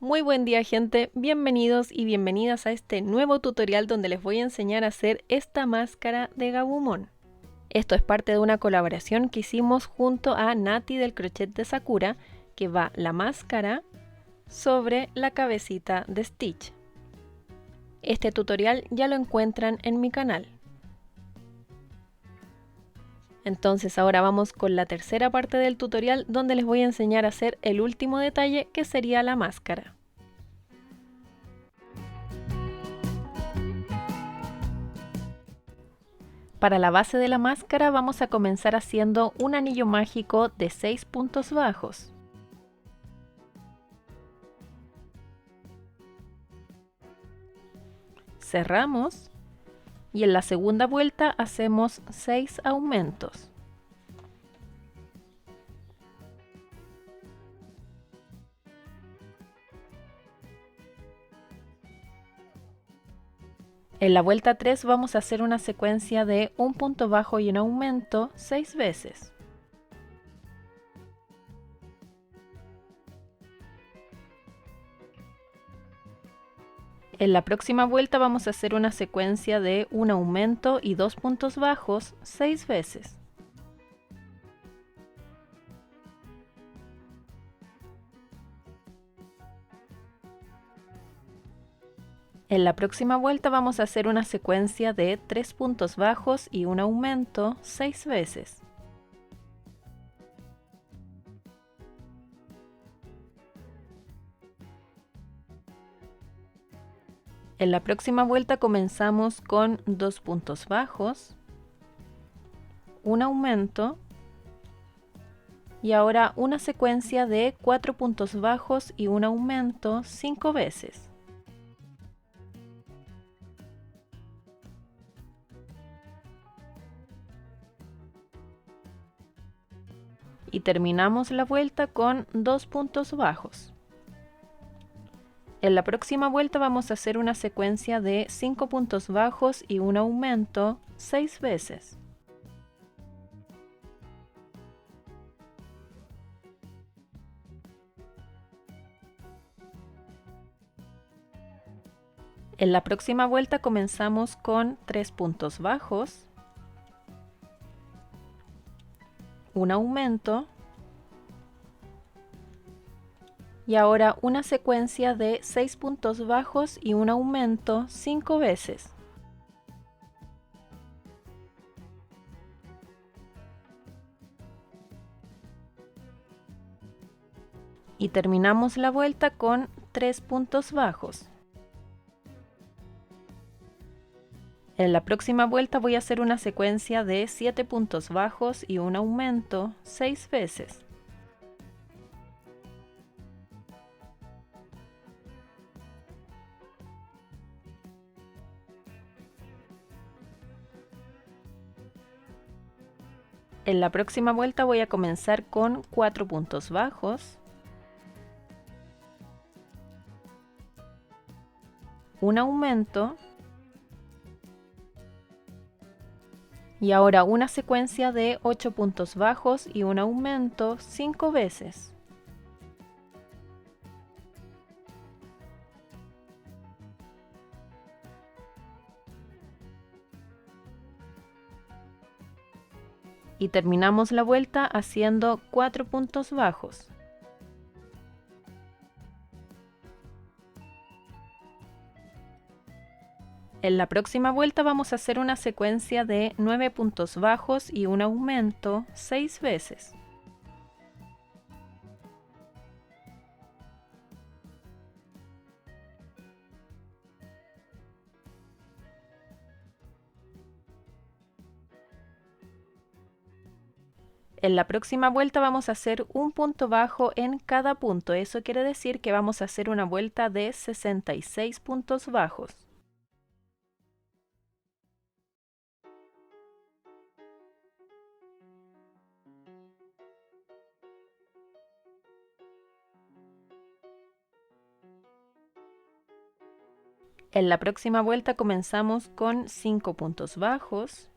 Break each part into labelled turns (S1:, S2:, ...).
S1: Muy buen día, gente, bienvenidos y bienvenidas a este nuevo tutorial donde les voy a enseñar a hacer esta máscara de Gabumon. Esto es parte de una colaboración que hicimos junto a Nati del Crochet de Sakura, que va la máscara sobre la cabecita de Stitch. Este tutorial ya lo encuentran en mi canal. Entonces ahora vamos con la tercera parte del tutorial donde les voy a enseñar a hacer el último detalle, que sería la máscara. Para la base de la máscara vamos a comenzar haciendo un anillo mágico de 6 puntos bajos. Cerramos y en la segunda vuelta hacemos 6 aumentos. En la vuelta 3 vamos a hacer una secuencia de un punto bajo y un aumento 6 veces. En la próxima vuelta vamos a hacer una secuencia de un aumento y 2 puntos bajos 6 veces. En la próxima vuelta vamos a hacer una secuencia de 3 puntos bajos y un aumento 6 veces. En la próxima vuelta comenzamos con 2 puntos bajos, un aumento y ahora una secuencia de 4 puntos bajos y un aumento 5 veces. Y terminamos la vuelta con 2 puntos bajos. En la próxima vuelta vamos a hacer una secuencia de 5 puntos bajos y un aumento 6 veces. En la próxima vuelta comenzamos con 3 puntos bajos, un aumento y ahora una secuencia de 6 puntos bajos y un aumento 5 veces. Y terminamos la vuelta con 3 puntos bajos. En la próxima vuelta voy a hacer una secuencia de 7 puntos bajos y un aumento 6 veces. En la próxima vuelta voy a comenzar con 4 puntos bajos, un aumento y ahora una secuencia de 8 puntos bajos y un aumento 5 veces. Y terminamos la vuelta haciendo 4 puntos bajos. En la próxima vuelta vamos a hacer una secuencia de 9 puntos bajos y un aumento 6 veces. En la próxima vuelta vamos a hacer un punto bajo en cada punto. Eso quiere decir que vamos a hacer una vuelta de 66 puntos bajos. En la próxima vuelta comenzamos con 5 puntos bajos,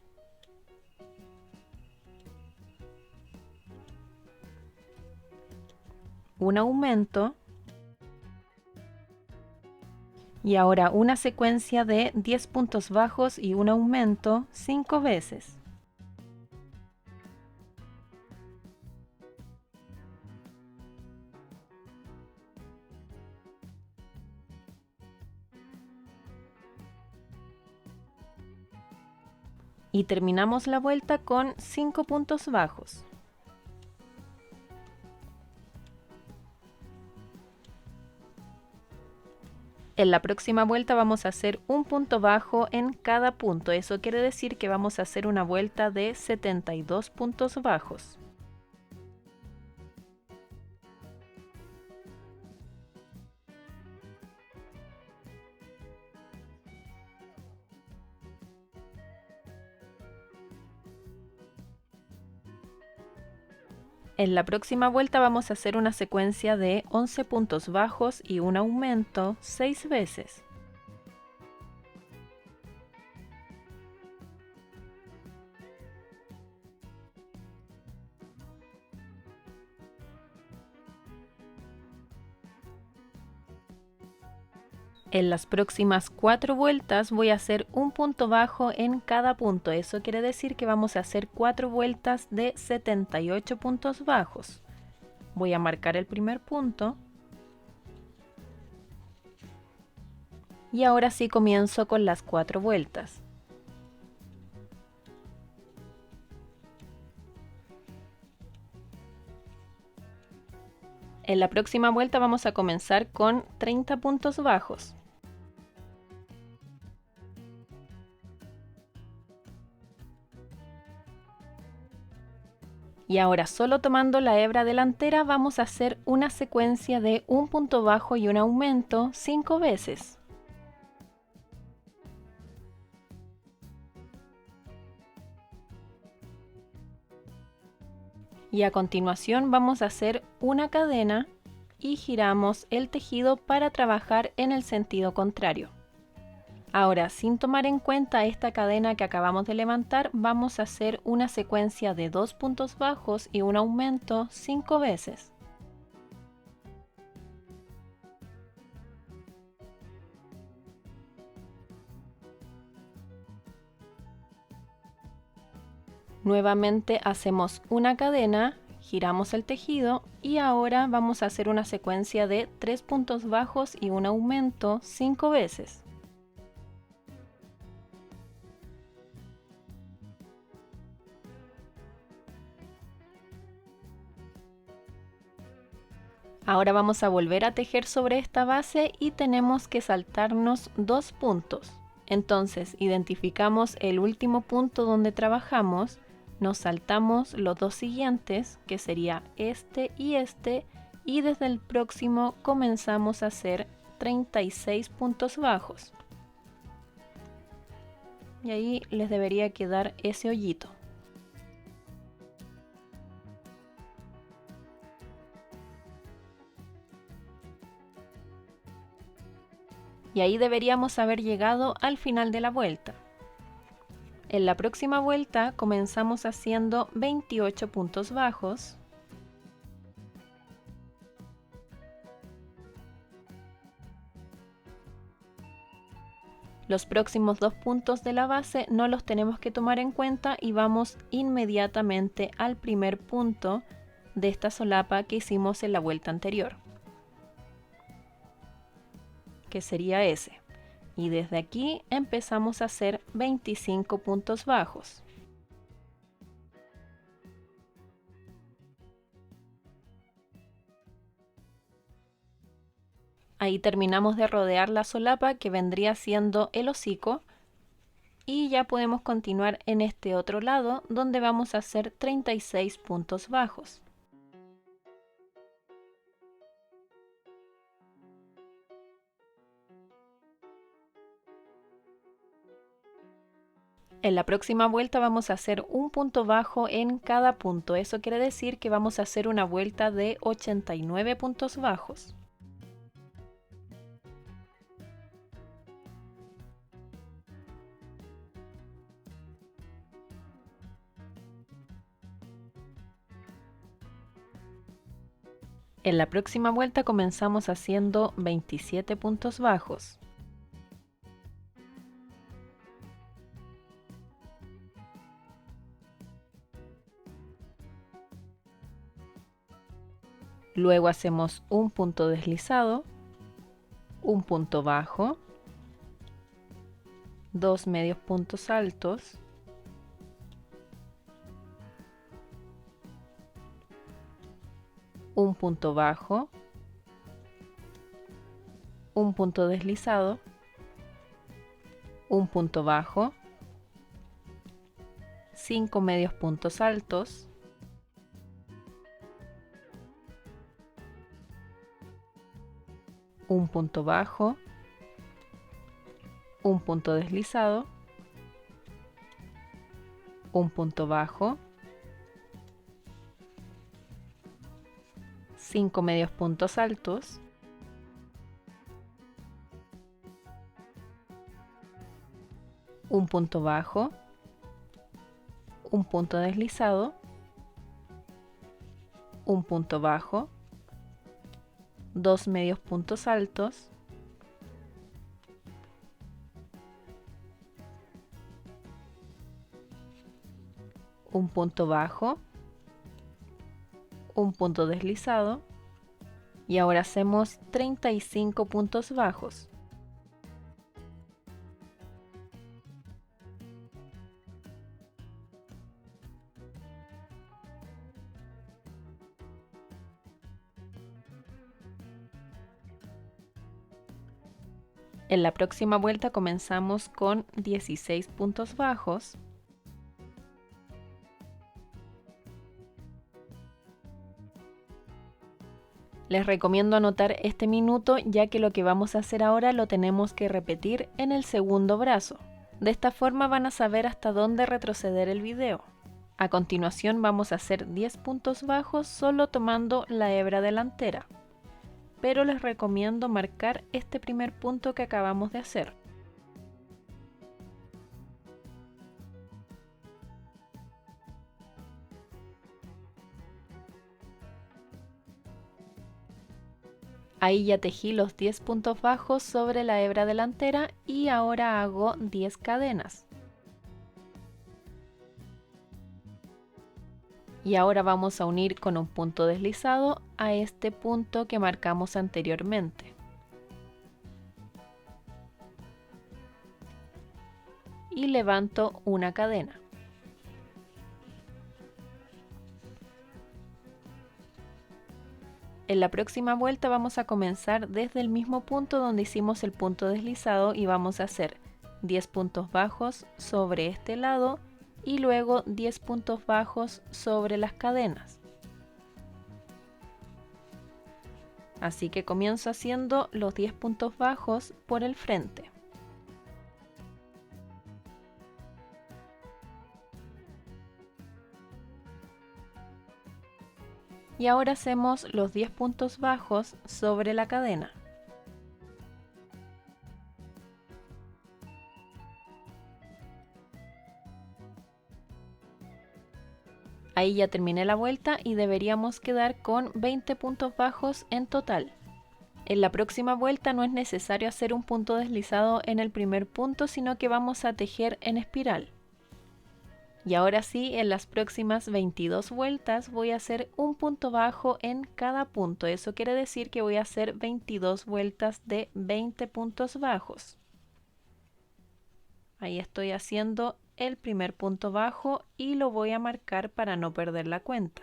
S1: un aumento Y ahora una secuencia de 10 puntos bajos y un aumento 5 veces. Y terminamos la vuelta con 5 puntos bajos. En la próxima vuelta vamos a hacer un punto bajo en cada punto. Eso quiere decir que vamos a hacer una vuelta de 72 puntos bajos. En la próxima vuelta vamos a hacer una secuencia de 11 puntos bajos y un aumento 6 veces. En las próximas 4 vueltas voy a hacer un punto bajo en cada punto. Eso quiere decir que vamos a hacer 4 vueltas de 78 puntos bajos. Voy a marcar el primer punto. Y ahora sí comienzo con las 4 vueltas. En la próxima vuelta vamos a comenzar con 30 puntos bajos. Y ahora solo tomando la hebra delantera vamos a hacer una secuencia de un punto bajo y un aumento 5 veces. Y a continuación vamos a hacer una cadena y giramos el tejido para trabajar en el sentido contrario. Ahora, sin tomar en cuenta esta cadena que acabamos de levantar, vamos a hacer una secuencia de 2 puntos bajos y un aumento 5 veces. Nuevamente hacemos una cadena, giramos el tejido y ahora vamos a hacer una secuencia de 3 puntos bajos y un aumento 5 veces. Ahora vamos a volver a tejer sobre esta base y tenemos que saltarnos 2 puntos. Entonces identificamos el último punto donde trabajamos, nos saltamos los 2 siguientes, que sería este, y desde el próximo comenzamos a hacer 36 puntos bajos. Y ahí les debería quedar ese hoyito. Y ahí deberíamos haber llegado al final de la vuelta. En la próxima vuelta comenzamos haciendo 28 puntos bajos. Los próximos 2 puntos de la base no los tenemos que tomar en cuenta y vamos inmediatamente al primer punto de esta solapa que hicimos en la vuelta anterior, que sería ese. Y desde aquí empezamos a hacer 25 puntos bajos. Ahí terminamos de rodear la solapa que vendría siendo el hocico y ya podemos continuar en este otro lado donde vamos a hacer 36 puntos bajos. En la próxima vuelta vamos a hacer un punto bajo en cada punto. Eso quiere decir que vamos a hacer una vuelta de 89 puntos bajos. En la próxima vuelta comenzamos haciendo 27 puntos bajos. Luego hacemos un punto deslizado, un punto bajo, 2 medios puntos altos, un punto bajo, un punto deslizado, un punto bajo, 5 medios puntos altos, un punto bajo, un punto deslizado, un punto bajo, 5 medios puntos altos, un punto bajo, un punto deslizado, un punto bajo, 2 medios puntos altos, un punto bajo, un punto deslizado y ahora hacemos 35 puntos bajos. En la próxima vuelta comenzamos con 16 puntos bajos. Les recomiendo anotar este minuto ya que lo que vamos a hacer ahora lo tenemos que repetir en el segundo brazo. De esta forma van a saber hasta dónde retroceder el video. A continuación vamos a hacer 10 puntos bajos solo tomando la hebra delantera. Pero les recomiendo marcar este primer punto que acabamos de hacer. Ahí ya tejí los 10 puntos bajos sobre la hebra delantera y ahora hago 10 cadenas. Y ahora vamos a unir con un punto deslizado a este punto que marcamos anteriormente. Y levanto una cadena. En la próxima vuelta vamos a comenzar desde el mismo punto donde hicimos el punto deslizado y vamos a hacer 10 puntos bajos sobre este lado y luego 10 puntos bajos sobre las cadenas. Así que comienzo haciendo los 10 puntos bajos por el frente. Y ahora hacemos los 10 puntos bajos sobre la cadena. Ahí ya terminé la vuelta y deberíamos quedar con 20 puntos bajos en total. En la próxima vuelta no es necesario hacer un punto deslizado en el primer punto, sino que vamos a tejer en espiral. Y ahora sí, en las próximas 22 vueltas voy a hacer un punto bajo en cada punto. Eso quiere decir que voy a hacer 22 vueltas de 20 puntos bajos. Ahí estoy haciendo el primer punto bajo y lo voy a marcar para no perder la cuenta.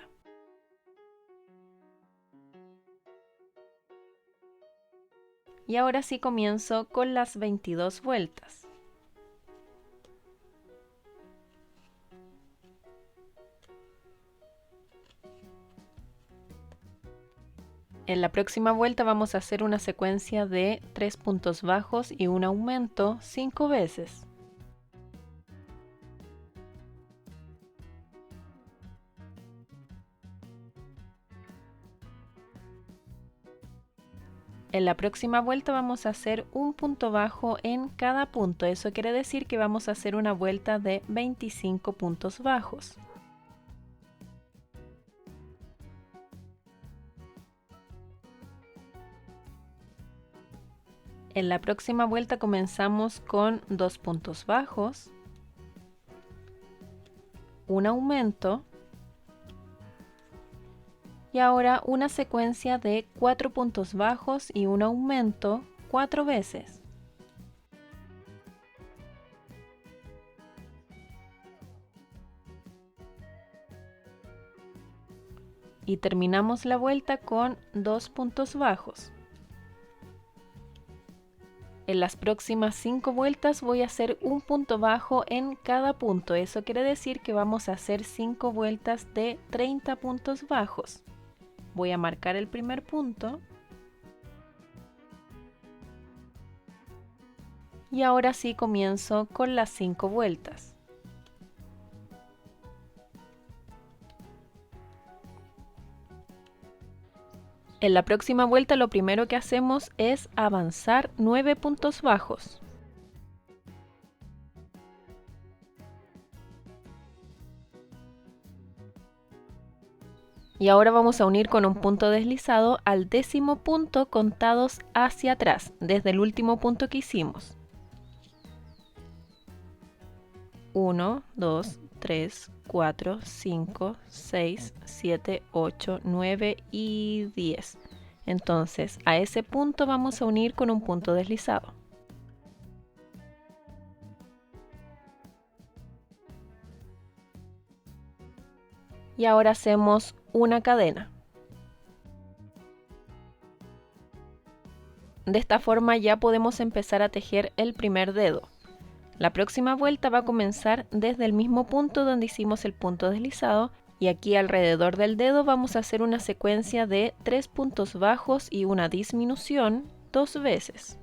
S1: Y ahora sí comienzo con las 22 vueltas. En la próxima vuelta vamos a hacer una secuencia de 3 puntos bajos y un aumento 5 veces. En la próxima vuelta vamos a hacer un punto bajo en cada punto. Eso quiere decir que vamos a hacer una vuelta de 25 puntos bajos. En la próxima vuelta comenzamos con 2 puntos bajos, un aumento Y ahora una secuencia de 4 puntos bajos y un aumento 4 veces. Y terminamos la vuelta con 2 puntos bajos. En las próximas 5 vueltas voy a hacer un punto bajo en cada punto. Eso quiere decir que vamos a hacer 5 vueltas de 30 puntos bajos. Voy a marcar el primer punto. Y ahora sí comienzo con las 5 vueltas. En la próxima vuelta lo primero que hacemos es avanzar 9 puntos bajos. Y ahora vamos a unir con un punto deslizado al 10º punto contados hacia atrás, desde el último punto que hicimos. 1, 2, 3, 4, 5, 6, 7, 8, 9 y 10. Entonces, a ese punto vamos a unir con un punto deslizado. Y ahora hacemos una cadena. De esta forma ya podemos empezar a tejer el primer dedo. La próxima vuelta va a comenzar desde el mismo punto donde hicimos el punto deslizado y aquí alrededor del dedo vamos a hacer una secuencia de 3 puntos bajos y una disminución 2 veces.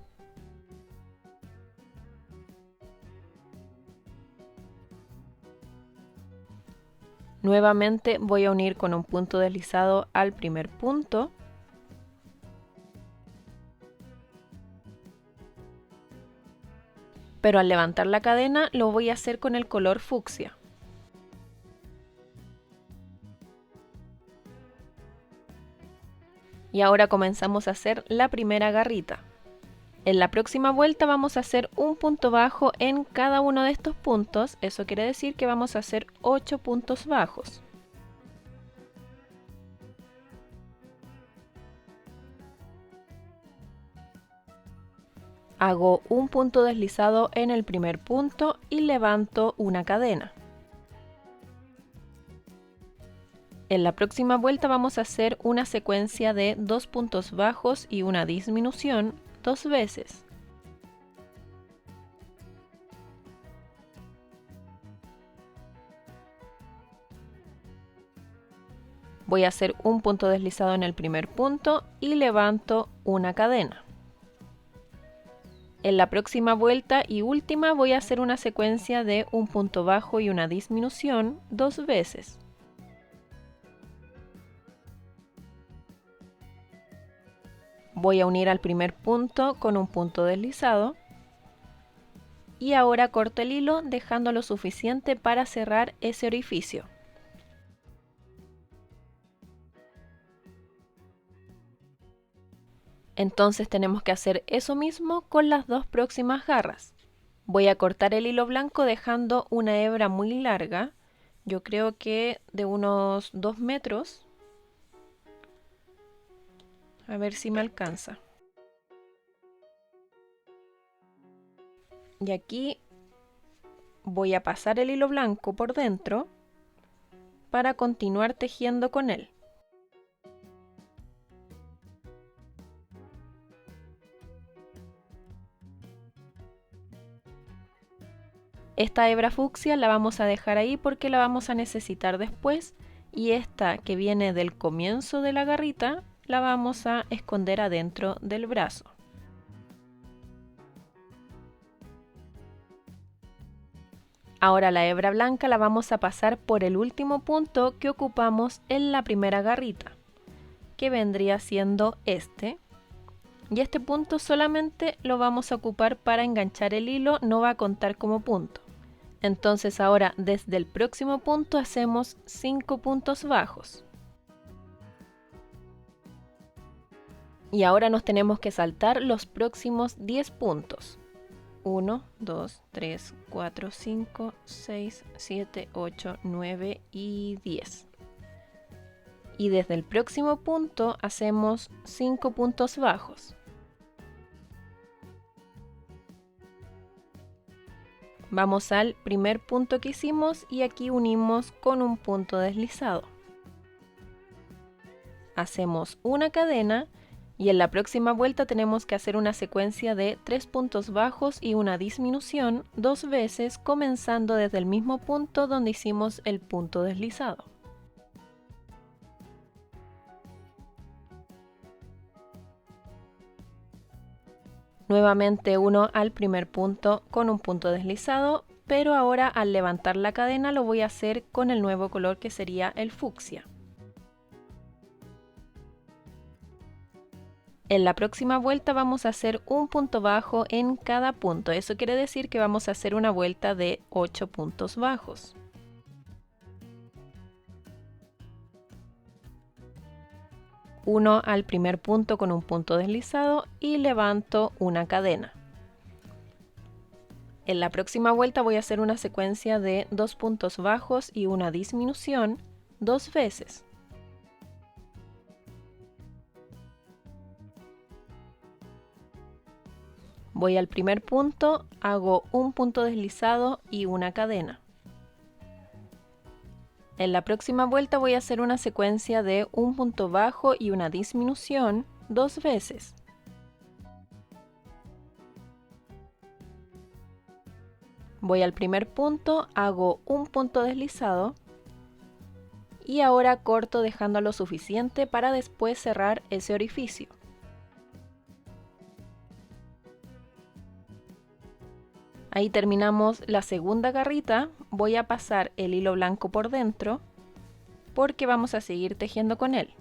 S1: Nuevamente voy a unir con un punto deslizado al primer punto. Pero al levantar la cadena lo voy a hacer con el color fucsia. Y ahora comenzamos a hacer la primera garrita. En la próxima vuelta vamos a hacer un punto bajo en cada uno de estos puntos. Eso quiere decir que vamos a hacer 8 puntos bajos. Hago un punto deslizado en el primer punto y levanto una cadena. En la próxima vuelta vamos a hacer una secuencia de 2 puntos bajos y una disminución 2 veces. Voy a hacer un punto deslizado en el primer punto y levanto una cadena. En la próxima vuelta y última voy a hacer una secuencia de un punto bajo y una disminución 2 veces. Voy a unir al primer punto con un punto deslizado y ahora corto el hilo dejando lo suficiente para cerrar ese orificio. Entonces tenemos que hacer eso mismo con las 2 próximas garras. Voy a cortar el hilo blanco dejando una hebra muy larga, yo creo que de unos 2 metros. A ver si me alcanza. Y aquí voy a pasar el hilo blanco por dentro para continuar tejiendo con él. Esta hebra fucsia la vamos a dejar ahí porque la vamos a necesitar después y esta que viene del comienzo de la garrita la vamos a esconder adentro del brazo. Ahora la hebra blanca la vamos a pasar por el último punto que ocupamos en la primera garrita, que vendría siendo este. Y este punto solamente lo vamos a ocupar para enganchar el hilo, no va a contar como punto. Entonces ahora desde el próximo punto hacemos 5 puntos bajos. Y ahora nos tenemos que saltar los próximos 10 puntos. 1, 2, 3, 4, 5, 6, 7, 8, 9 y 10. Y desde el próximo punto hacemos 5 puntos bajos. Vamos al primer punto que hicimos y aquí unimos con un punto deslizado. Hacemos una cadena y en la próxima vuelta tenemos que hacer una secuencia de 3 puntos bajos y una disminución 2 veces, comenzando desde el mismo punto donde hicimos el punto deslizado. Nuevamente uno al primer punto con un punto deslizado, pero ahora al levantar la cadena lo voy a hacer con el nuevo color que sería el fucsia. En la próxima vuelta vamos a hacer un punto bajo en cada punto, eso quiere decir que vamos a hacer una vuelta de 8 puntos bajos. Uno al primer punto con un punto deslizado y levanto una cadena. En la próxima vuelta voy a hacer una secuencia de 2 puntos bajos y una disminución 2 veces. Voy al primer punto, hago un punto deslizado y una cadena. En la próxima vuelta voy a hacer una secuencia de un punto bajo y una disminución 2 veces. Voy al primer punto, hago un punto deslizado y ahora corto dejando lo suficiente para después cerrar ese orificio. Ahí terminamos la segunda garrita, voy a pasar el hilo blanco por dentro porque vamos a seguir tejiendo con él.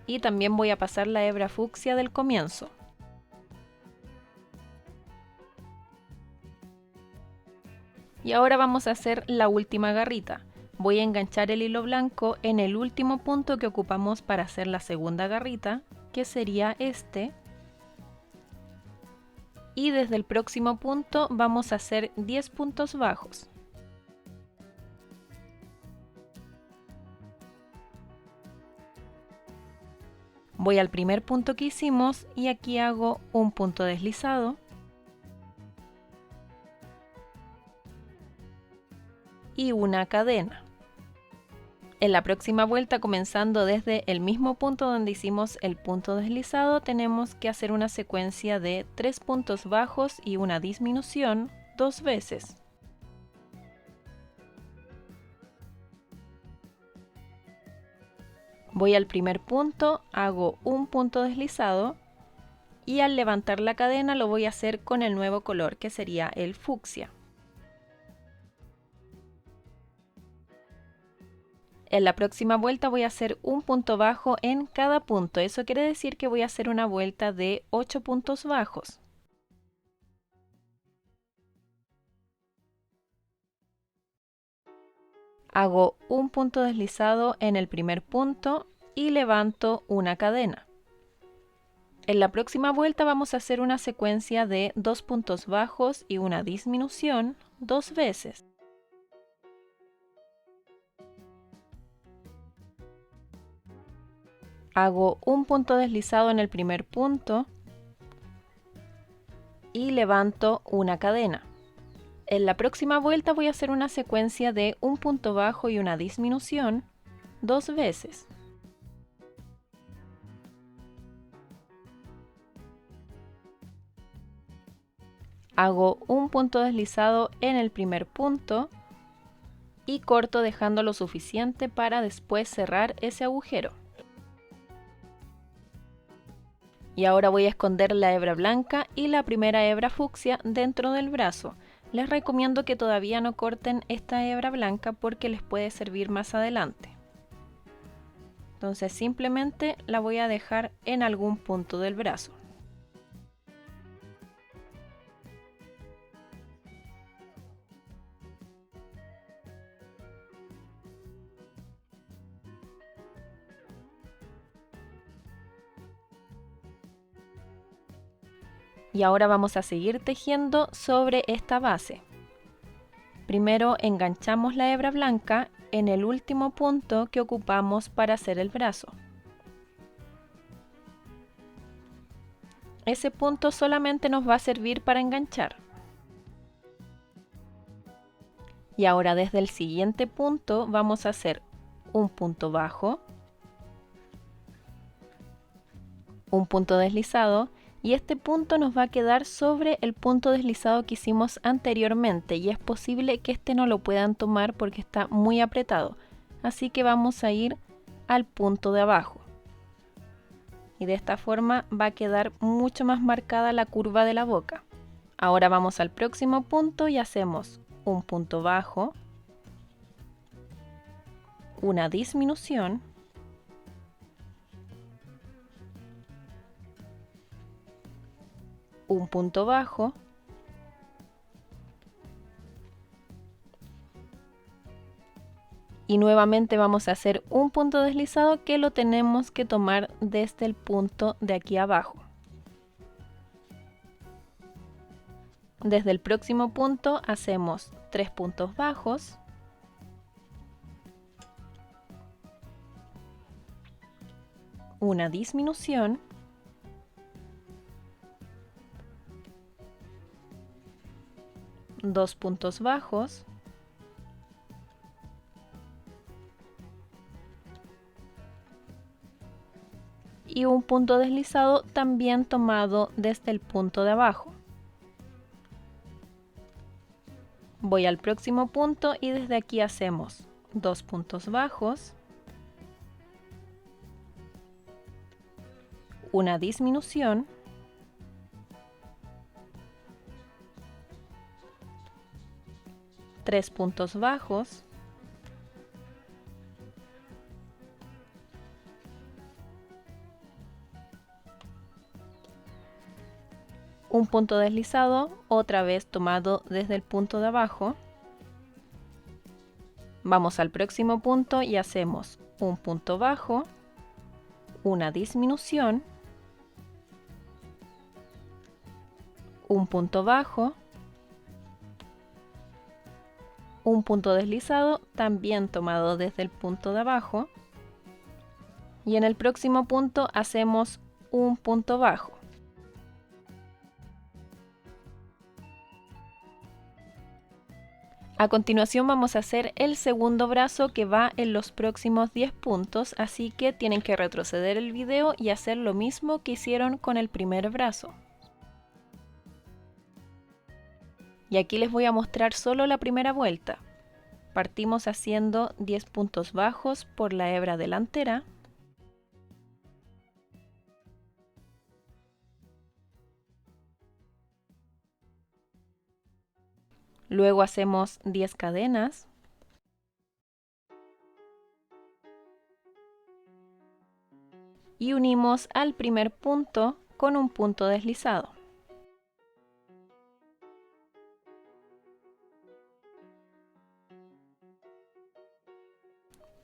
S1: Y también voy a pasar la hebra fucsia del comienzo. Y ahora vamos a hacer la última garrita. Voy a enganchar el hilo blanco en el último punto que ocupamos para hacer la segunda garrita, que sería este. Y desde el próximo punto vamos a hacer 10 puntos bajos. Voy al primer punto que hicimos y aquí hago un punto deslizado. Y una cadena. En la próxima vuelta, comenzando desde el mismo punto donde hicimos el punto deslizado, tenemos que hacer una secuencia de 3 puntos bajos y una disminución 2 veces. Voy al primer punto, hago un punto deslizado y al levantar la cadena lo voy a hacer con el nuevo color que sería el fucsia. En la próxima vuelta voy a hacer un punto bajo en cada punto, eso quiere decir que voy a hacer una vuelta de 8 puntos bajos. Hago un punto deslizado en el primer punto y levanto una cadena. En la próxima vuelta vamos a hacer una secuencia de 2 puntos bajos y una disminución 2 veces. Hago un punto deslizado en el primer punto y levanto una cadena. En la próxima vuelta voy a hacer una secuencia de un punto bajo y una disminución 2 veces. Hago un punto deslizado en el primer punto y corto dejando lo suficiente para después cerrar ese agujero. Y ahora voy a esconder la hebra blanca y la primera hebra fucsia dentro del brazo. Les recomiendo que todavía no corten esta hebra blanca porque les puede servir más adelante. Entonces simplemente la voy a dejar en algún punto del brazo. Y ahora vamos a seguir tejiendo sobre esta base. Primero enganchamos la hebra blanca en el último punto que ocupamos para hacer el brazo. Ese punto solamente nos va a servir para enganchar. Y ahora desde el siguiente punto vamos a hacer un punto bajo, un punto deslizado, y este punto nos va a quedar sobre el punto deslizado que hicimos anteriormente, y es posible que este no lo puedan tomar porque está muy apretado, así que vamos a ir al punto de abajo. Y de esta forma va a quedar mucho más marcada la curva de la boca. Ahora vamos al próximo punto y hacemos un punto bajo, una disminución, un punto bajo, y nuevamente vamos a hacer un punto deslizado que lo tenemos que tomar desde el punto de aquí abajo. Desde el próximo punto hacemos 3 puntos bajos, una disminución, dos puntos bajos, y un punto deslizado también tomado desde el punto de abajo. Voy al próximo punto y desde aquí hacemos 2 puntos bajos, una disminución, tres puntos bajos, un punto deslizado, otra vez tomado desde el punto de abajo. Vamos al próximo punto y hacemos un punto bajo, una disminución, un punto bajo, un punto deslizado, también tomado desde el punto de abajo, y en el próximo punto hacemos un punto bajo. A continuación vamos a hacer el segundo brazo que va en los próximos 10 puntos, así que tienen que retroceder el video y hacer lo mismo que hicieron con el primer brazo. Y aquí les voy a mostrar solo la primera vuelta. Partimos haciendo 10 puntos bajos por la hebra delantera. Luego hacemos 10 cadenas. Y unimos al primer punto con un punto deslizado.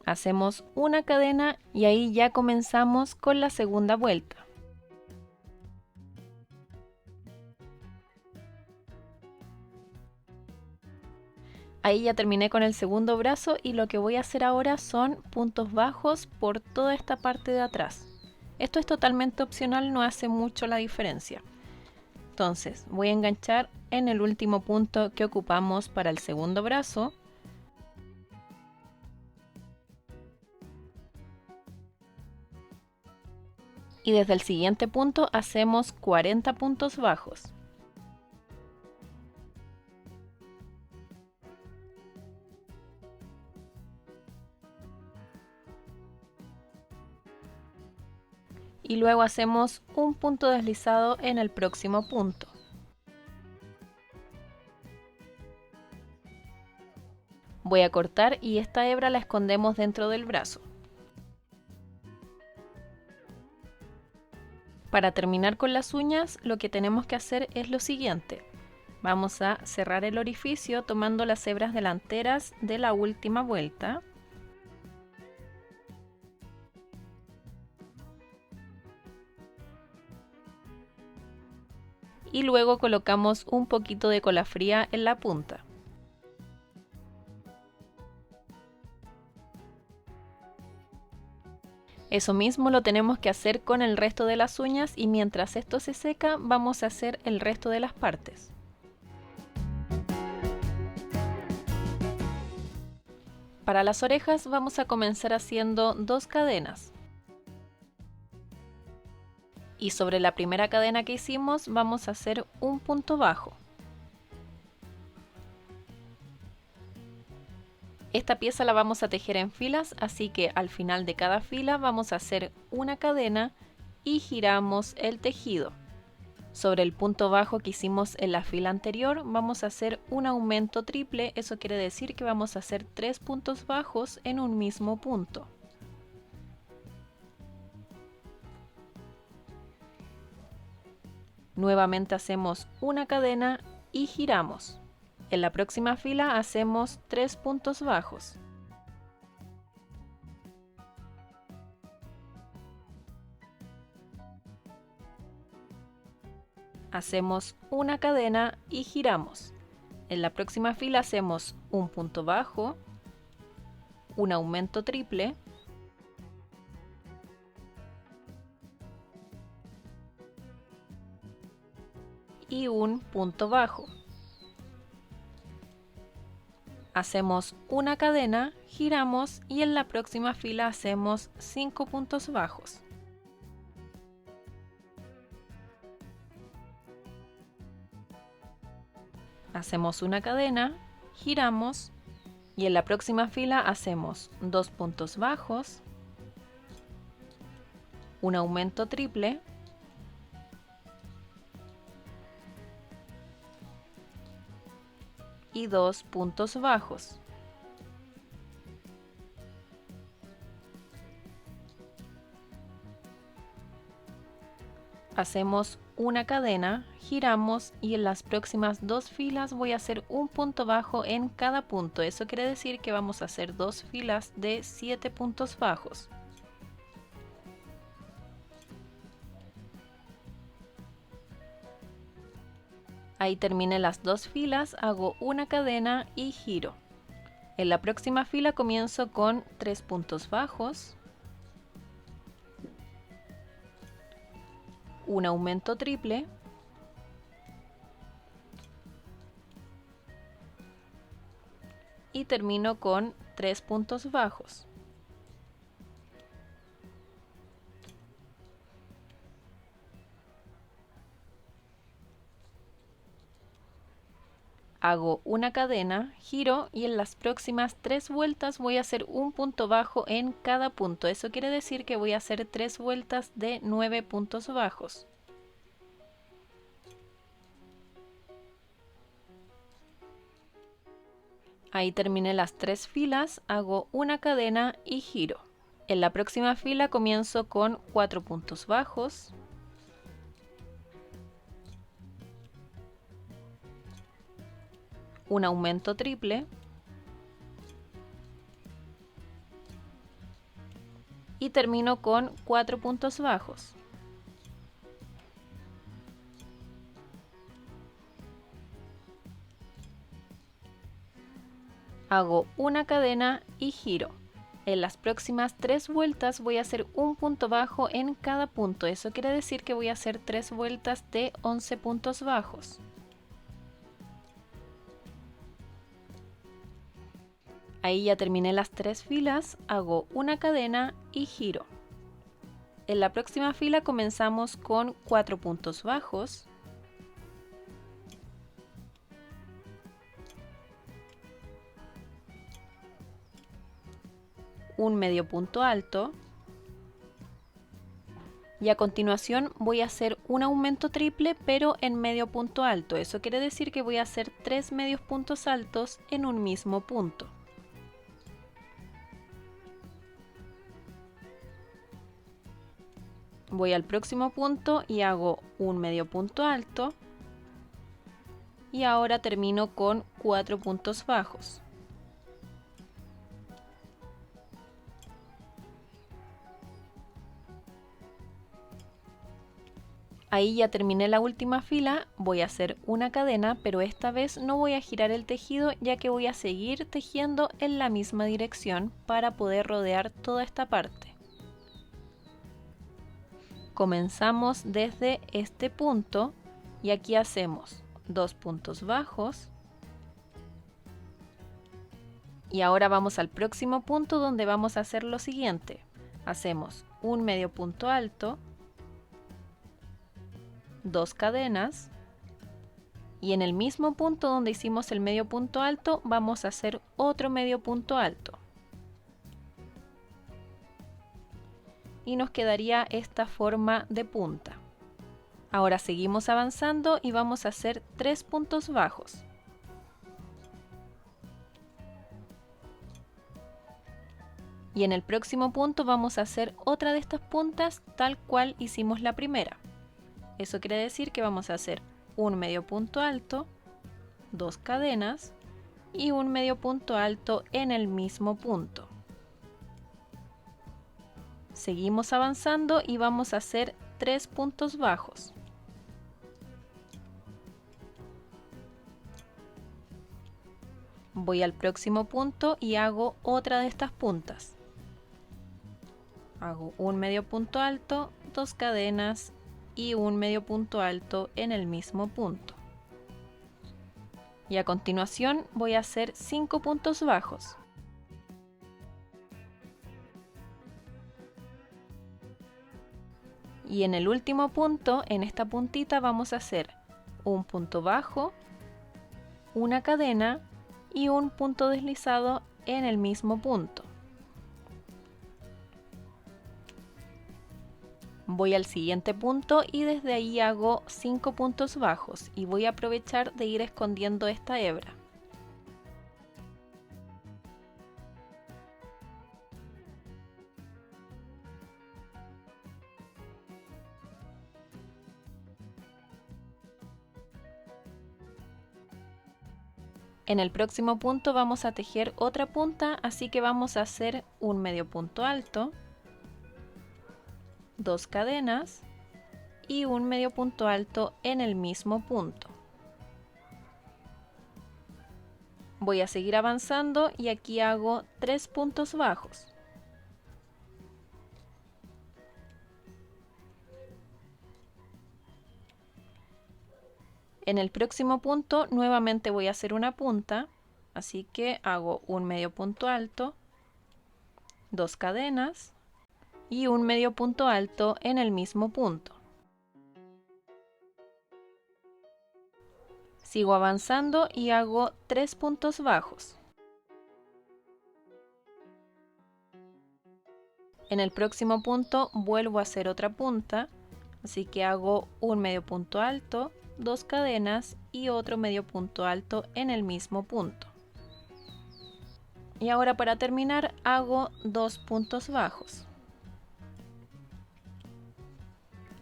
S1: Hacemos una cadena y ahí ya comenzamos con la segunda vuelta. Ahí ya terminé con el segundo brazo y lo que voy a hacer ahora son puntos bajos por toda esta parte de atrás. Esto es totalmente opcional, no hace mucho la diferencia. Entonces voy a enganchar en el último punto que ocupamos para el segundo brazo. Y desde el siguiente punto hacemos 40 puntos bajos. Y luego hacemos un punto deslizado en el próximo punto. Voy a cortar y esta hebra la escondemos dentro del brazo. Para terminar con las uñas, lo que tenemos que hacer es lo siguiente. Vamos a cerrar el orificio tomando las hebras delanteras de la última vuelta. Y luego colocamos un poquito de cola fría en la punta. Eso mismo lo tenemos que hacer con el resto de las uñas y mientras esto se seca vamos a hacer el resto de las partes. Para las orejas vamos a comenzar haciendo 2 cadenas. Y sobre la primera cadena que hicimos vamos a hacer un punto bajo. Esta pieza la vamos a tejer en filas, así que al final de cada fila vamos a hacer una cadena y giramos el tejido. Sobre el punto bajo que hicimos en la fila anterior vamos a hacer un aumento triple, eso quiere decir que vamos a hacer 3 puntos bajos en un mismo punto. Nuevamente hacemos una cadena y giramos. En la próxima fila hacemos 3 puntos bajos. Hacemos una cadena y giramos. En la próxima fila hacemos un punto bajo, un aumento triple y un punto bajo. Hacemos una cadena, giramos y en la próxima fila hacemos 5 puntos bajos. Hacemos una cadena, giramos y en la próxima fila hacemos 2 puntos bajos, un aumento triple y 2 puntos bajos. Hacemos una cadena, giramos y en las próximas 2 filas voy a hacer un punto bajo en cada punto. Eso quiere decir que vamos a hacer 2 filas de 7 puntos bajos. Ahí terminé las 2 filas, hago una cadena y giro. En la próxima fila comienzo con 3 puntos bajos, un aumento triple y termino con 3 puntos bajos. Hago una cadena, giro y en las próximas 3 vueltas voy a hacer un punto bajo en cada punto. Eso quiere decir que voy a hacer 3 vueltas de 9 puntos bajos. Ahí terminé las 3 filas, hago una cadena y giro. En la próxima fila comienzo con 4 puntos bajos, un aumento triple y termino con 4 puntos bajos. Hago una cadena y giro. En las próximas 3 vueltas voy a hacer un punto bajo en cada punto. Eso quiere decir que voy a hacer 3 vueltas de 11 puntos bajos. Ahí ya terminé las 3 filas, hago una cadena y giro. En la próxima fila comenzamos con 4 puntos bajos, un medio punto alto y a continuación voy a hacer un aumento triple pero en medio punto alto. Eso quiere decir que voy a hacer 3 medios puntos altos en un mismo punto. Voy al próximo punto y hago un medio punto alto y ahora termino con 4 puntos bajos. Ahí ya terminé la última fila, voy a hacer una cadena, pero esta vez no voy a girar el tejido ya que voy a seguir tejiendo en la misma dirección para poder rodear toda esta parte. Comenzamos desde este punto y aquí hacemos 2 puntos bajos. Y ahora vamos al próximo punto donde vamos a hacer lo siguiente. Hacemos un medio punto alto, 2 cadenas, y en el mismo punto donde hicimos el medio punto alto vamos a hacer otro medio punto alto. Y nos quedaría esta forma de punta. Ahora seguimos avanzando y vamos a hacer 3 puntos bajos. Y en el próximo punto vamos a hacer otra de estas puntas tal cual hicimos la primera. Eso quiere decir que vamos a hacer un medio punto alto, 2 cadenas y un medio punto alto en el mismo punto. Seguimos avanzando y vamos a hacer 3 puntos bajos. Voy al próximo punto y hago otra de estas puntas. Hago un medio punto alto, 2 cadenas y un medio punto alto en el mismo punto. Y a continuación voy a hacer 5 puntos bajos. Y en el último punto, en esta puntita, vamos a hacer un punto bajo, una cadena y un punto deslizado en el mismo punto. Voy al siguiente punto y desde ahí hago 5 puntos bajos y voy a aprovechar de ir escondiendo esta hebra. En el próximo punto vamos a tejer otra punta, así que vamos a hacer un medio punto alto, 2 cadenas y un medio punto alto en el mismo punto. Voy a seguir avanzando y aquí hago 3 puntos bajos. En el próximo punto nuevamente voy a hacer una punta, así que hago un medio punto alto, 2 cadenas y un medio punto alto en el mismo punto. Sigo avanzando y hago 3 puntos bajos. En el próximo punto vuelvo a hacer otra punta, así que hago un medio punto alto, 2 cadenas y otro medio punto alto en el mismo punto. Y ahora para terminar hago 2 puntos bajos.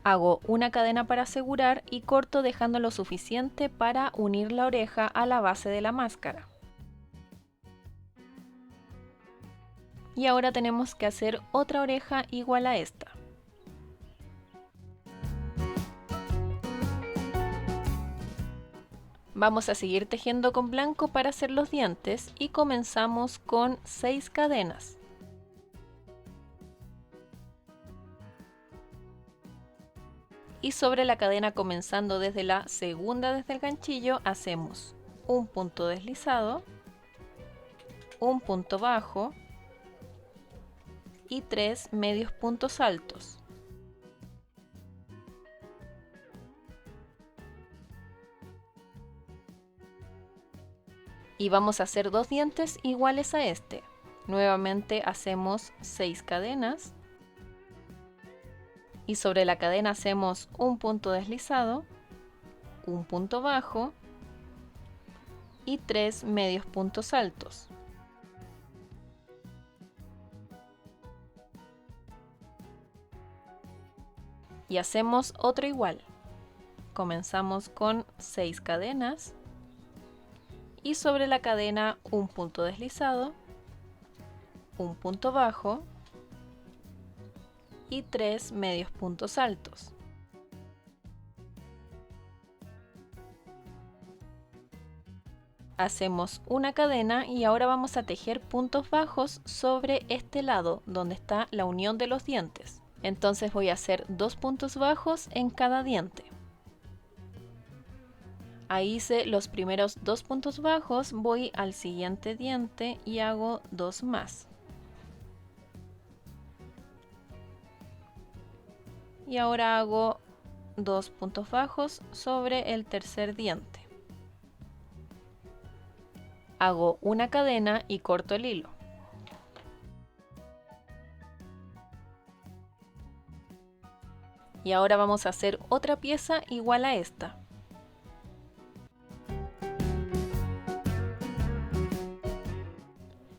S1: Hago una cadena para asegurar y corto dejando lo suficiente para unir la oreja a la base de la máscara. Y ahora tenemos que hacer otra oreja igual a esta. Vamos a seguir tejiendo con blanco para hacer los dientes y comenzamos con 6 cadenas. Y sobre la cadena comenzando desde la segunda desde el ganchillo hacemos un punto deslizado, un punto bajo y 3 medios puntos altos. Y vamos a hacer 2 dientes iguales a este. Nuevamente hacemos 6 cadenas. Y sobre la cadena hacemos un punto deslizado, un punto bajo y 3 medios puntos altos. Y hacemos otro igual. Comenzamos con 6 cadenas y sobre la cadena un punto deslizado, un punto bajo y 3 medios puntos altos. Hacemos una cadena y ahora vamos a tejer puntos bajos sobre este lado donde está la unión de los dientes. Entonces voy a hacer 2 puntos bajos en cada diente. Ahí hice los primeros 2 puntos bajos, voy al siguiente diente y hago 2 más. Y ahora hago 2 puntos bajos sobre el tercer diente. Hago una cadena y corto el hilo. Y ahora vamos a hacer otra pieza igual a esta.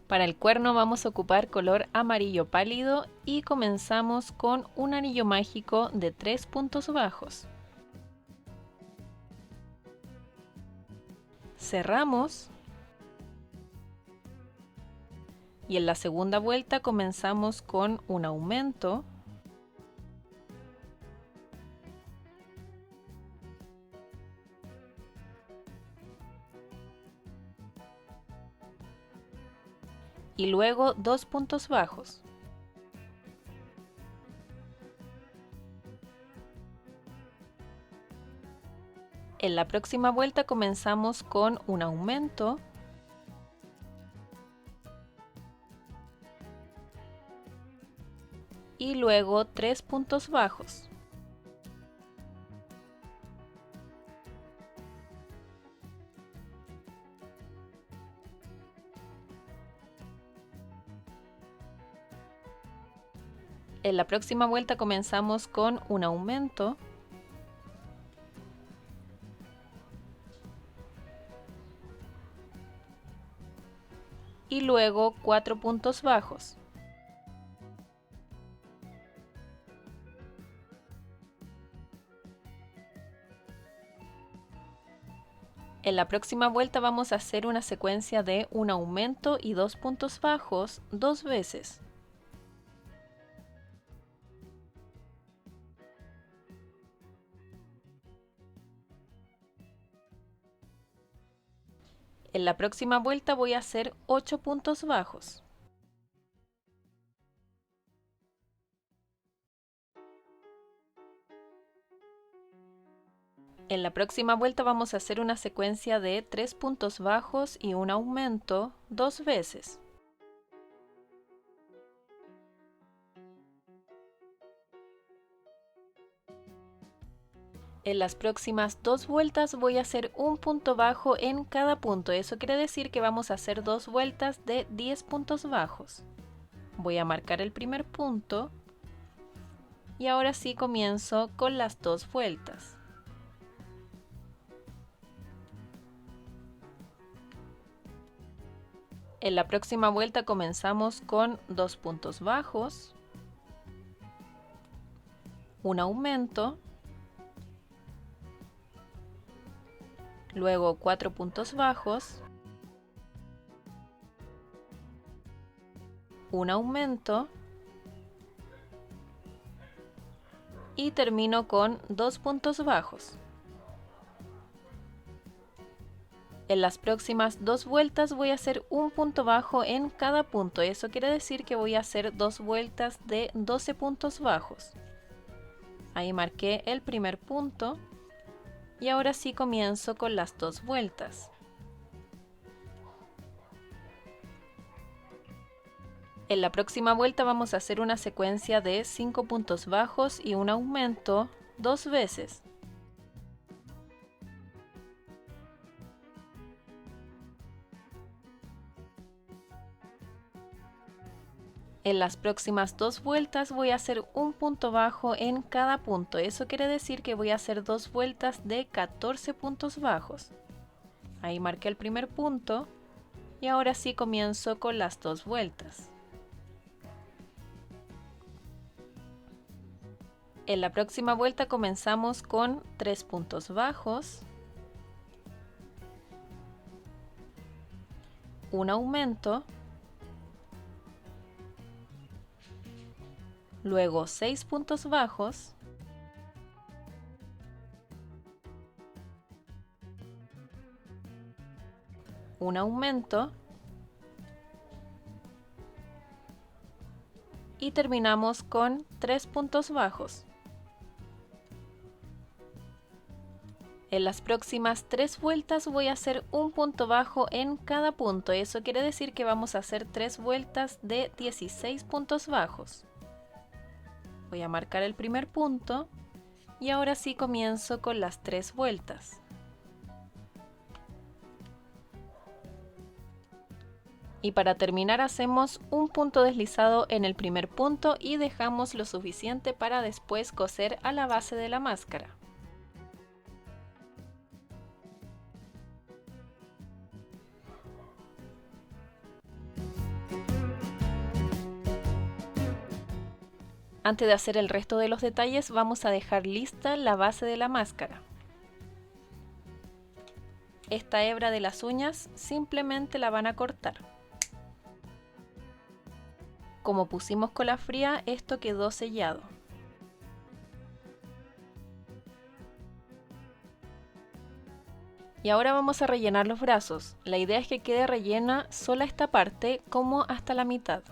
S1: Para el cuerno vamos a ocupar color amarillo pálido y comenzamos con un anillo mágico de 3 puntos bajos. Cerramos y en la segunda vuelta comenzamos con un aumento. Y luego 2 puntos bajos. En la próxima vuelta comenzamos con un aumento. Y luego 3 puntos bajos. En la próxima vuelta comenzamos con un aumento. Y luego 4 puntos bajos. En la próxima vuelta vamos a hacer una secuencia de un aumento y 2 puntos bajos 2 veces. En la próxima vuelta voy a hacer 8 puntos bajos. En la próxima vuelta vamos a hacer una secuencia de 3 puntos bajos y un aumento 2 veces. En las próximas 2 vueltas voy a hacer un punto bajo en cada punto. Eso quiere decir que vamos a hacer 2 vueltas de 10 puntos bajos. Voy a marcar el primer punto y ahora sí comienzo con las 2 vueltas. En la próxima vuelta comenzamos con 2 puntos bajos, un aumento, luego 4 puntos bajos, un aumento y termino con 2 puntos bajos. En las próximas 2 vueltas voy a hacer un punto bajo en cada punto. Eso quiere decir que voy a hacer 2 vueltas de 12 puntos bajos. Ahí marqué el primer punto y ahora sí comienzo con las 2 vueltas. En la próxima vuelta vamos a hacer una secuencia de 5 puntos bajos y un aumento 2 veces. En las próximas 2 vueltas voy a hacer un punto bajo en cada punto. Eso quiere decir que voy a hacer 2 vueltas de 14 puntos bajos. Ahí marqué el primer punto y ahora sí comienzo con las 2 vueltas. En la próxima vuelta comenzamos con 3 puntos bajos, un aumento, luego 6 puntos bajos, un aumento y terminamos con 3 puntos bajos. En las próximas 3 vueltas voy a hacer un punto bajo en cada punto. Eso quiere decir que vamos a hacer 3 vueltas de 16 puntos bajos. Voy a marcar el primer punto y ahora sí comienzo con las 3 vueltas. Y para terminar hacemos un punto deslizado en el primer punto y dejamos lo suficiente para después coser a la base de la máscara. Antes de hacer el resto de los detalles vamos a dejar lista la base de la máscara. Esta hebra de las uñas simplemente la van a cortar. Como pusimos cola fría, esto quedó sellado. Y ahora vamos a rellenar los brazos. La idea es que quede rellena sola esta parte como hasta la mitad.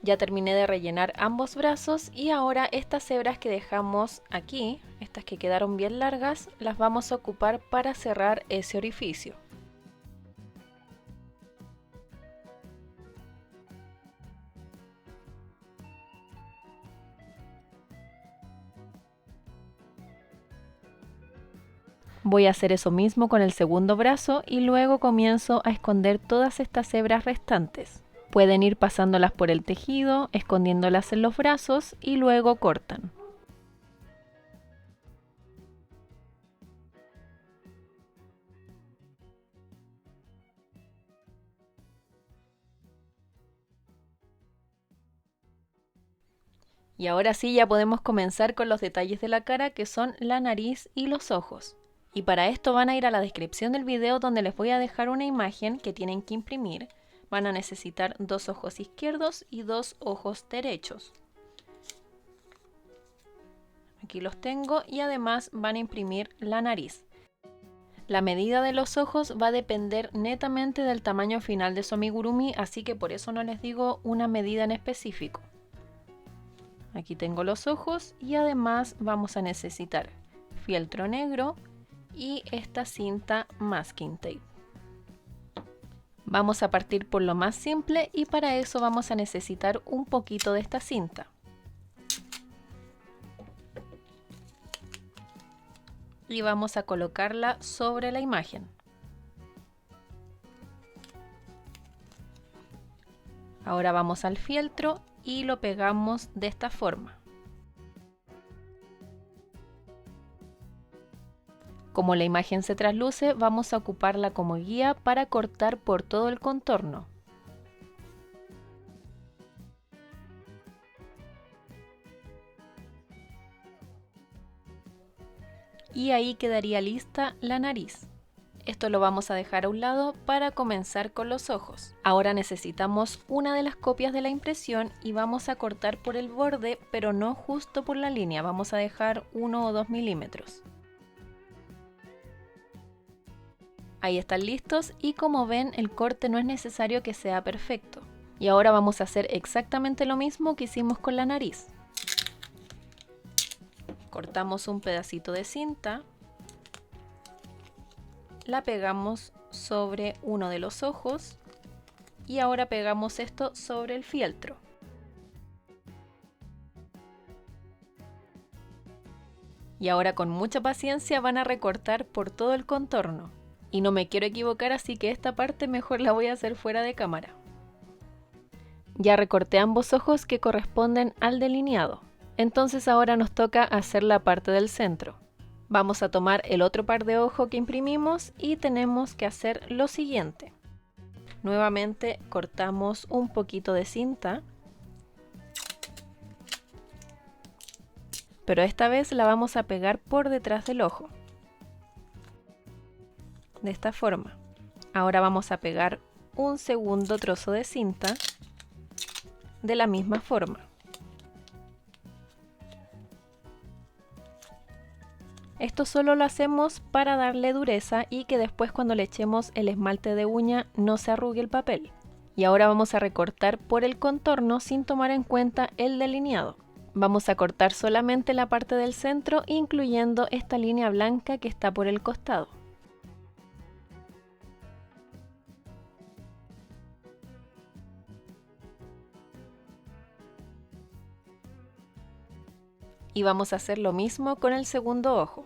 S1: Ya terminé de rellenar ambos brazos y ahora estas hebras que dejamos aquí, estas que quedaron bien largas, las vamos a ocupar para cerrar ese orificio. Voy a hacer eso mismo con el segundo brazo y luego comienzo a esconder todas estas hebras restantes. Pueden ir pasándolas por el tejido, escondiéndolas en los brazos y luego cortan. Y ahora sí ya podemos comenzar con los detalles de la cara, que son la nariz y los ojos. Y para esto van a ir a la descripción del video donde les voy a dejar una imagen que tienen que imprimir. Van a necesitar 2 ojos izquierdos y 2 ojos derechos. Aquí los tengo y además van a imprimir la nariz. La medida de los ojos va a depender netamente del tamaño final de su amigurumi, así que por eso no les digo una medida en específico. Aquí tengo los ojos y además vamos a necesitar fieltro negro y esta cinta masking tape. Vamos a partir por lo más simple y para eso vamos a necesitar un poquito de esta cinta. Y vamos a colocarla sobre la imagen. Ahora vamos al fieltro y lo pegamos de esta forma. Como la imagen se trasluce, vamos a ocuparla como guía para cortar por todo el contorno. Y ahí quedaría lista la nariz. Esto lo vamos a dejar a un lado para comenzar con los ojos. Ahora necesitamos una de las copias de la impresión y vamos a cortar por el borde, pero no justo por la línea. Vamos a dejar 1 o 2 milímetros. Ahí están listos y como ven el corte no es necesario que sea perfecto. Y ahora vamos a hacer exactamente lo mismo que hicimos con la nariz. Cortamos un pedacito de cinta, la pegamos sobre uno de los ojos y ahora pegamos esto sobre el fieltro. Y ahora con mucha paciencia van a recortar por todo el contorno. Y no me quiero equivocar, así que esta parte mejor la voy a hacer fuera de cámara. Ya recorté ambos ojos que corresponden al delineado. Entonces ahora nos toca hacer la parte del centro. Vamos a tomar el otro par de ojos que imprimimos y tenemos que hacer lo siguiente. Nuevamente cortamos un poquito de cinta, pero esta vez la vamos a pegar por detrás del ojo. De esta forma. Ahora vamos a pegar un segundo trozo de cinta de la misma forma. Esto solo lo hacemos para darle dureza y que después cuando le echemos el esmalte de uña no se arrugue el papel. Y ahora vamos a recortar por el contorno sin tomar en cuenta el delineado. Vamos a cortar solamente la parte del centro, incluyendo esta línea blanca que está por el costado. Y vamos a hacer lo mismo con el segundo ojo.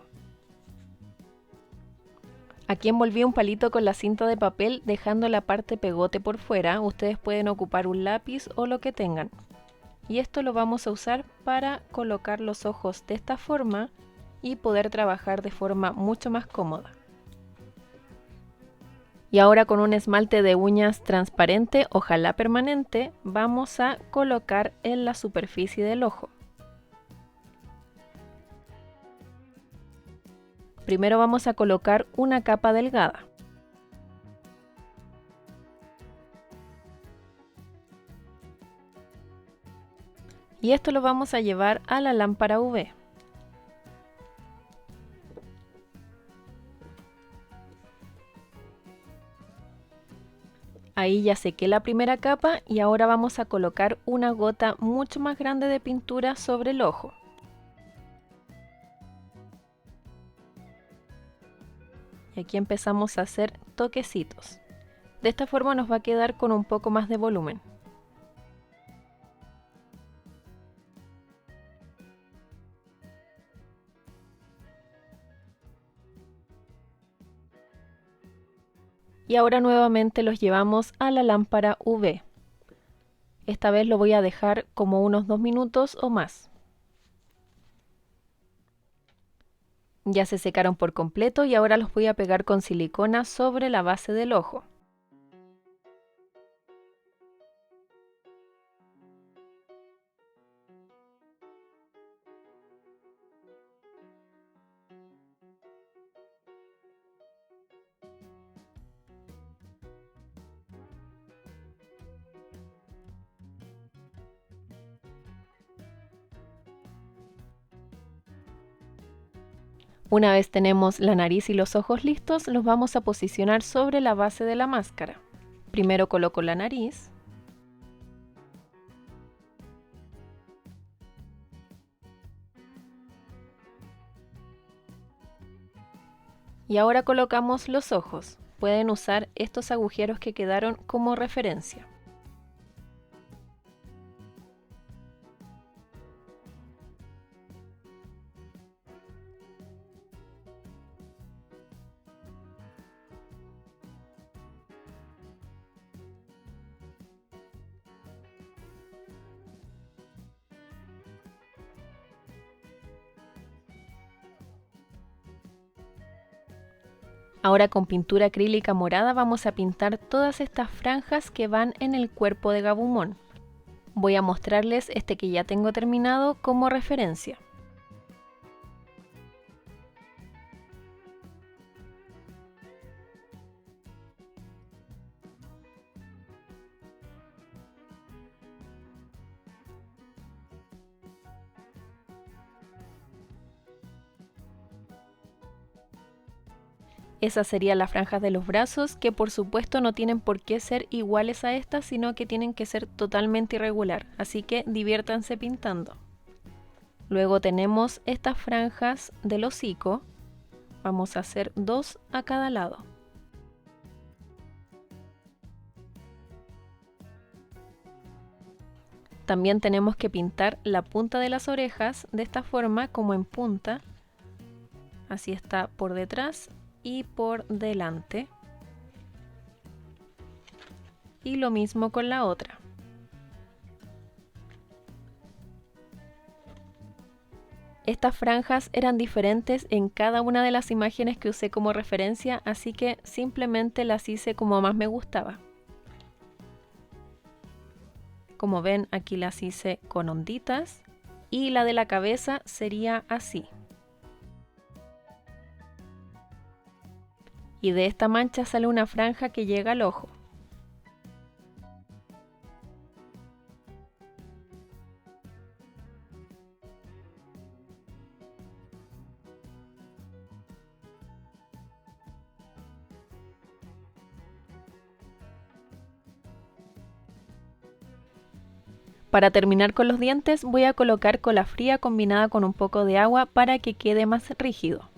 S1: Aquí envolví un palito con la cinta de papel dejando la parte pegote por fuera. Ustedes pueden ocupar un lápiz o lo que tengan. Y esto lo vamos a usar para colocar los ojos de esta forma y poder trabajar de forma mucho más cómoda. Y ahora con un esmalte de uñas transparente, ojalá permanente, vamos a colocar en la superficie del ojo. Primero vamos a colocar una capa delgada. Y esto lo vamos a llevar a la lámpara UV. Ahí ya sequé la primera capa y ahora vamos a colocar una gota mucho más grande de pintura sobre el ojo. Y aquí empezamos a hacer toquecitos. De esta forma nos va a quedar con un poco más de volumen. Y ahora nuevamente los llevamos a la lámpara UV. Esta vez lo voy a dejar como unos 2 minutos o más. Ya se secaron por completo y ahora los voy a pegar con silicona sobre la base del ojo. Una vez tenemos la nariz y los ojos listos, los vamos a posicionar sobre la base de la máscara. Primero coloco la nariz. Y ahora colocamos los ojos. Pueden usar estos agujeros que quedaron como referencia. Ahora con pintura acrílica morada vamos a pintar todas estas franjas que van en el cuerpo de Gabumon. Voy a mostrarles este que ya tengo terminado como referencia. Esas serían las franjas de los brazos, que por supuesto no tienen por qué ser iguales a estas, sino que tienen que ser totalmente irregular, así que diviértanse pintando. Luego tenemos estas franjas del hocico, vamos a hacer 2 a cada lado. También tenemos que pintar la punta de las orejas de esta forma, como en punta, así está por detrás y por delante, y lo mismo con la otra. Estas franjas eran diferentes en cada una de las imágenes que usé como referencia, así que simplemente las hice como más me gustaba. Como ven, aquí las hice con onditas y la de la cabeza sería así. Y de esta mancha sale una franja que llega al ojo. Para terminar con los dientes voy a colocar cola fría combinada con un poco de agua para que quede más rígido.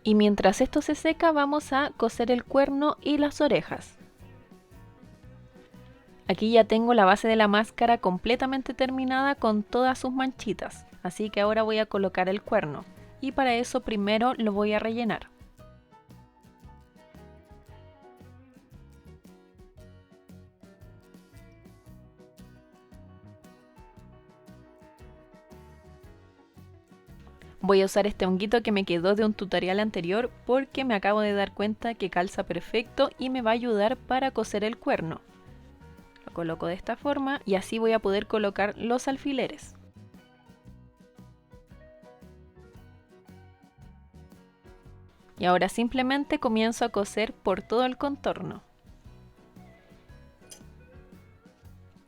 S1: Y mientras esto se seca vamos a coser el cuerno y las orejas. Aquí ya tengo la base de la máscara completamente terminada con todas sus manchitas, así que ahora voy a colocar el cuerno y para eso primero lo voy a rellenar. Voy a usar este honguito que me quedó de un tutorial anterior porque me acabo de dar cuenta que calza perfecto y me va a ayudar para coser el cuerno. Lo coloco de esta forma y así voy a poder colocar los alfileres. Y ahora simplemente comienzo a coser por todo el contorno.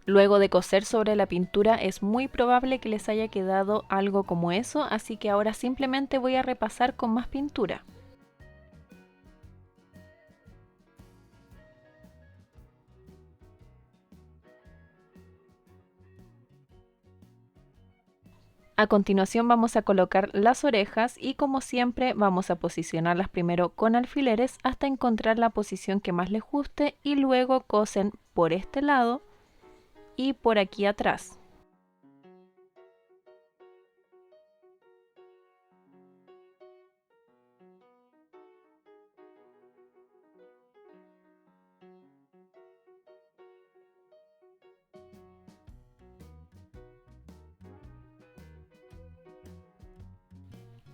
S1: Luego de coser sobre la pintura es muy probable que les haya quedado algo como eso, así que ahora simplemente voy a repasar con más pintura. A continuación vamos a colocar las orejas y como siempre vamos a posicionarlas primero con alfileres hasta encontrar la posición que más les guste y luego cosen por este lado y por aquí atrás.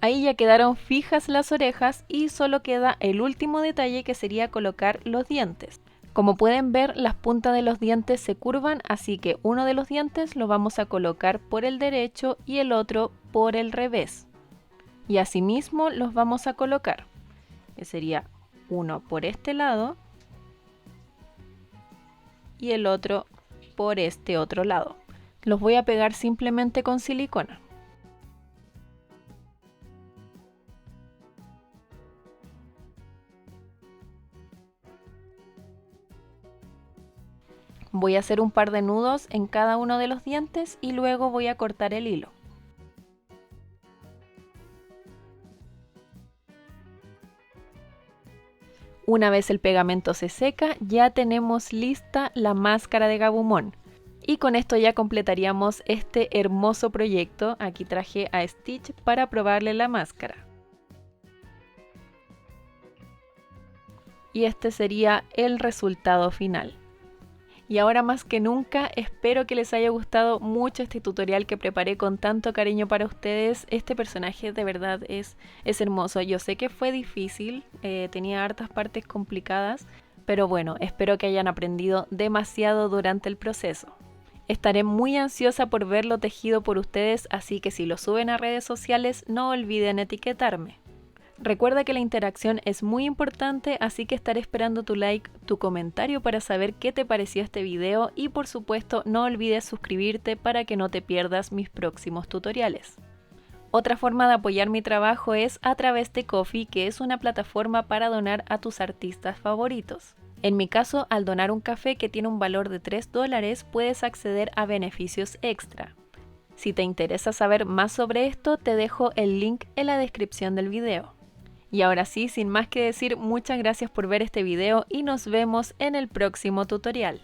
S1: Ahí ya quedaron fijas las orejas y solo queda el último detalle que sería colocar los dientes. Como pueden ver, las puntas de los dientes se curvan, así que uno de los dientes lo vamos a colocar por el derecho y el otro por el revés. Y asimismo los vamos a colocar, que sería uno por este lado y el otro por este otro lado. Los voy a pegar simplemente con silicona. Voy a hacer un par de nudos en cada uno de los dientes y luego voy a cortar el hilo. Una vez el pegamento se seca, ya tenemos lista la máscara de Gabumon. Y con esto ya completaríamos este hermoso proyecto. Aquí traje a Stitch para probarle la máscara. Y este sería el resultado final. Y ahora más que nunca espero que les haya gustado mucho este tutorial que preparé con tanto cariño para ustedes. Este personaje de verdad es hermoso. Yo sé que fue difícil, tenía hartas partes complicadas, pero bueno, espero que hayan aprendido demasiado durante el proceso. Estaré muy ansiosa por verlo tejido por ustedes, así que si lo suben a redes sociales no olviden etiquetarme. Recuerda que la interacción es muy importante, así que estaré esperando tu like, tu comentario para saber qué te pareció este video y por supuesto no olvides suscribirte para que no te pierdas mis próximos tutoriales. Otra forma de apoyar mi trabajo es a través de Ko-fi, que es una plataforma para donar a tus artistas favoritos. En mi caso, al donar un café que tiene un valor de $3, puedes acceder a beneficios extra. Si te interesa saber más sobre esto, te dejo el link en la descripción del video. Y ahora sí, sin más que decir, muchas gracias por ver este video y nos vemos en el próximo tutorial.